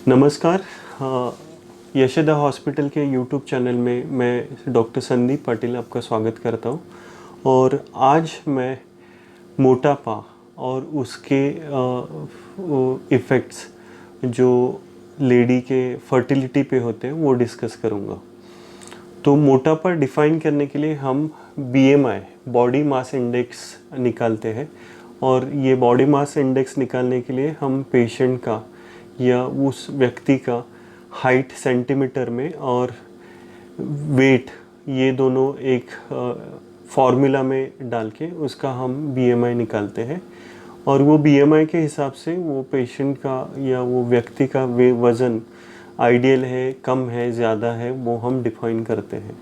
नमस्कार। यशोदा हॉस्पिटल के YouTube channel में मैं डॉक्टर संदीप पाटिल आपका स्वागत करता हूँ। और आज मैं मोटापा और उसके इफ़ेक्ट्स जो लेडी के फर्टिलिटी पे होते हैं वो डिस्कस करूँगा। तो मोटापा डिफ़ाइन करने के लिए हम BMI बॉडी मास इंडेक्स निकालते हैं, और ये बॉडी मास इंडेक्स निकालने के लिए हम पेशेंट का या उस व्यक्ति का हाइट सेंटीमीटर में और वेट, ये दोनों एक फॉर्मूला में डाल के उसका हम BMI निकालते हैं। और वो BMI के हिसाब से वो पेशेंट का या वो व्यक्ति का वज़न आइडियल है, कम है, ज़्यादा है, वो हम डिफाइन करते हैं।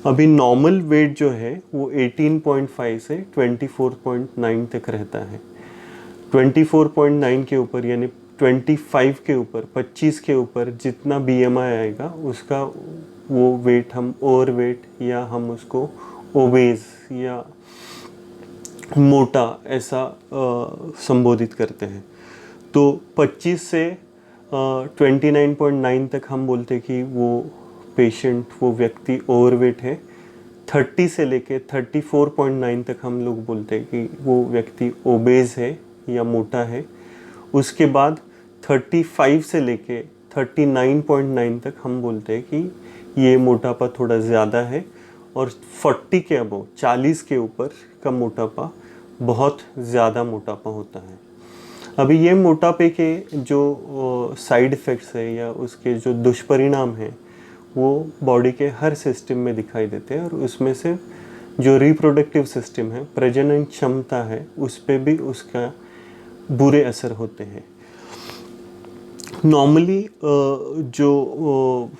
अभी नॉर्मल वेट जो है वो 18.5 से 24.9 तक रहता है। 24.9 के ऊपर यानी 25 के ऊपर, 25 के ऊपर जितना BMI आएगा उसका वो वेट हम ओवर वेट या हम उसको ओबेज या मोटा ऐसा संबोधित करते हैं। तो 25 से 29.9 तक हम बोलते कि वो पेशेंट, वो व्यक्ति ओवरवेट है। 30 से लेके 34.9 तक हम लोग बोलते हैं कि वो व्यक्ति ओबेज है या मोटा है। उसके बाद 35 से लेके 39.9 तक हम बोलते हैं कि ये मोटापा थोड़ा ज़्यादा है। और 40 के अबव, 40 के ऊपर का मोटापा बहुत ज़्यादा मोटापा होता है। अभी ये मोटापे के जो साइड इफ़ेक्ट्स है या उसके जो दुष्परिणाम हैं वो बॉडी के हर सिस्टम में दिखाई देते हैं, और उसमें से जो रिप्रोडक्टिव सिस्टम है, प्रजनन क्षमता है, उस पे भी उसका बुरे असर होते हैं। नॉर्मली जो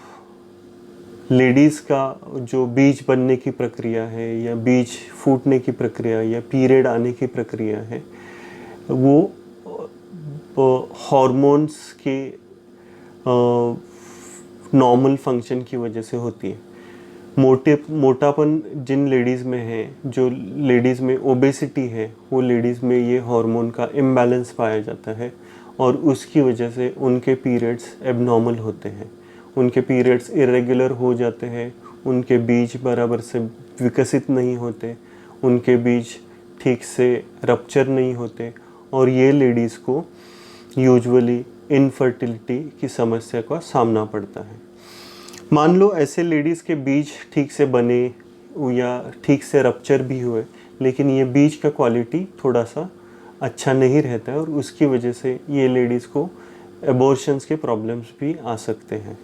लेडीज़ का जो बीज बनने की प्रक्रिया है या बीज फूटने की प्रक्रिया या पीरियड आने की प्रक्रिया है, वो हार्मोन्स के नॉर्मल फंक्शन की वजह से होती है। मोटापन जिन लेडीज़ में है, जो लेडीज़ में ओबेसिटी है, वो लेडीज़ में ये हार्मोन का इम्बैलेंस पाया जाता है, और उसकी वजह से उनके पीरियड्स एबनॉर्मल होते हैं, उनके पीरियड्स इरेगुलर हो जाते हैं, उनके बीज बराबर से विकसित नहीं होते, उनके बीज ठीक से रप्चर नहीं होते, और ये लेडीज़ को यूजुअली इनफर्टिलिटी की समस्या का सामना पड़ता है। मान लो ऐसे लेडीज़ के बीज ठीक से बने या ठीक से रप्चर भी हुए, लेकिन ये बीज का क्वालिटी थोड़ा सा अच्छा नहीं रहता है, और उसकी वजह से ये लेडीज़ को एबॉर्शंस के प्रॉब्लम्स भी आ सकते हैं।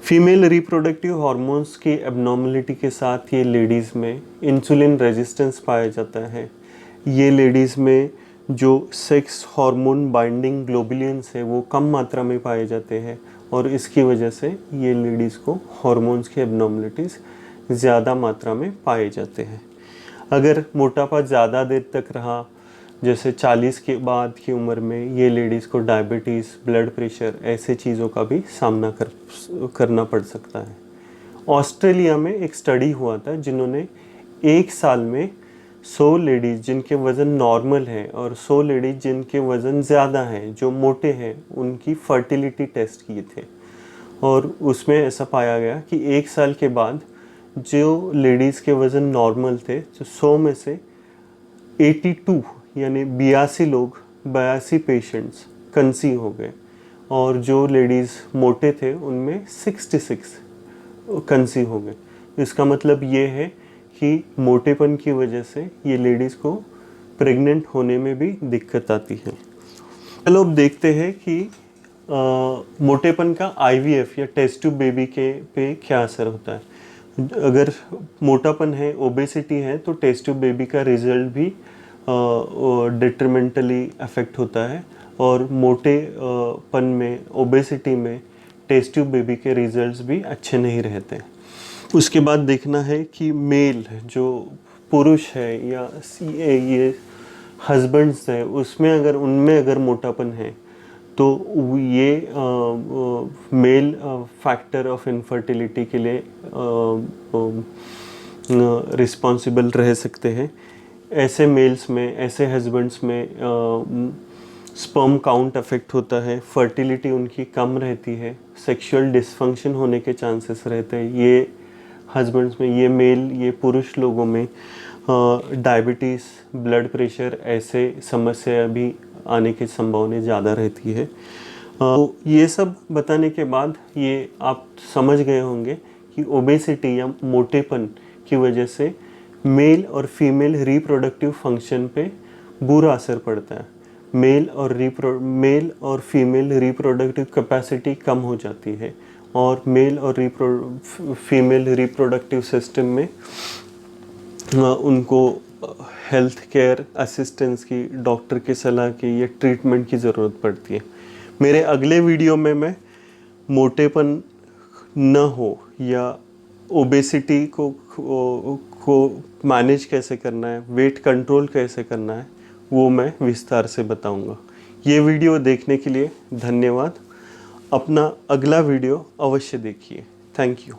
फीमेल रिप्रोडक्टिव हार्मोन्स की एबनॉर्मलिटी के साथ ये लेडीज़ में इंसुलिन रेजिस्टेंस पाया जाता है। ये लेडीज़ में जो सेक्स हार्मोन बाइंडिंग ग्लोबुलिन्स है वो कम मात्रा में पाए जाते हैं, और इसकी वजह से ये लेडीज़ को हार्मोन्स की एबनॉर्मलिटीज़ ज़्यादा मात्रा में पाए जाते हैं। अगर मोटापा ज़्यादा देर तक रहा, जैसे 40 के बाद की उम्र में, ये लेडीज़ को डायबिटीज़, ब्लड प्रेशर, ऐसे चीज़ों का भी सामना करना पड़ सकता है। ऑस्ट्रेलिया में एक स्टडी हुआ था जिन्होंने एक साल में 100 लेडीज़ जिनके वज़न नॉर्मल है और 100 लेडीज़ जिनके वज़न ज़्यादा है, जो मोटे हैं, उनकी फर्टिलिटी टेस्ट किए थे। और उसमें ऐसा पाया गया कि एक साल के बाद जो लेडीज़ के वज़न नॉर्मल थे, तो 100 में से 82 यानी 82 लोग, 82 पेशेंट्स कंसीव हो गए, और जो लेडीज़ मोटे थे उनमें 66 कंसीव हो गए। इसका मतलब ये है कि मोटेपन की वजह से ये लेडीज़ को प्रेग्नेंट होने में भी दिक्कत आती है। चलो अब देखते हैं कि मोटेपन का IVF या टेस्ट ट्यूब बेबी के पे क्या असर होता है। अगर मोटापन है, ओबेसिटी है, तो टेस्ट ट्यूब बेबी का रिजल्ट भी डिट्रीमेंटली अफेक्ट होता है, और मोटे पन में, ओबेसिटी में टेस्ट ट्यूब बेबी के रिजल्ट्स भी अच्छे नहीं रहते। उसके बाद देखना है कि मेल जो पुरुष है या ये हस्बैंड्स है, उसमें अगर उनमें अगर मोटापन है तो ये मेल फैक्टर ऑफ इनफर्टिलिटी के लिए रिस्पॉन्सिबल रह सकते हैं। ऐसे मेल्स में, ऐसे हस्बैंड्स में स्पर्म काउंट अफेक्ट होता है, फर्टिलिटी उनकी कम रहती है, सेक्सुअल डिसफंक्शन होने के चांसेस रहते हैं। ये हस्बैंड्स में, ये मेल, ये पुरुष लोगों में डायबिटीज़, ब्लड प्रेशर ऐसे समस्या भी आने की संभावना ज़्यादा रहती है। तो ये सब बताने के बाद ये आप समझ गए होंगे कि ओबेसिटी या मोटेपन की वजह से मेल और फीमेल रिप्रोडक्टिव फंक्शन पे बुरा असर पड़ता है। मेल और फीमेल रिप्रोडक्टिव कैपेसिटी कम हो जाती है और मेल और फीमेल रिप्रोडक्टिव सिस्टम में उनको हेल्थ केयर असिस्टेंस की, डॉक्टर की सलाह की या ट्रीटमेंट की ज़रूरत पड़ती है। मेरे अगले वीडियो में मैं मोटेपन न हो या ओबेसिटी को मैनेज कैसे करना है, वेट कंट्रोल कैसे करना है, वो मैं विस्तार से बताऊंगा। ये वीडियो देखने के लिए धन्यवाद। अपना अगला वीडियो अवश्य देखिए। Thank you.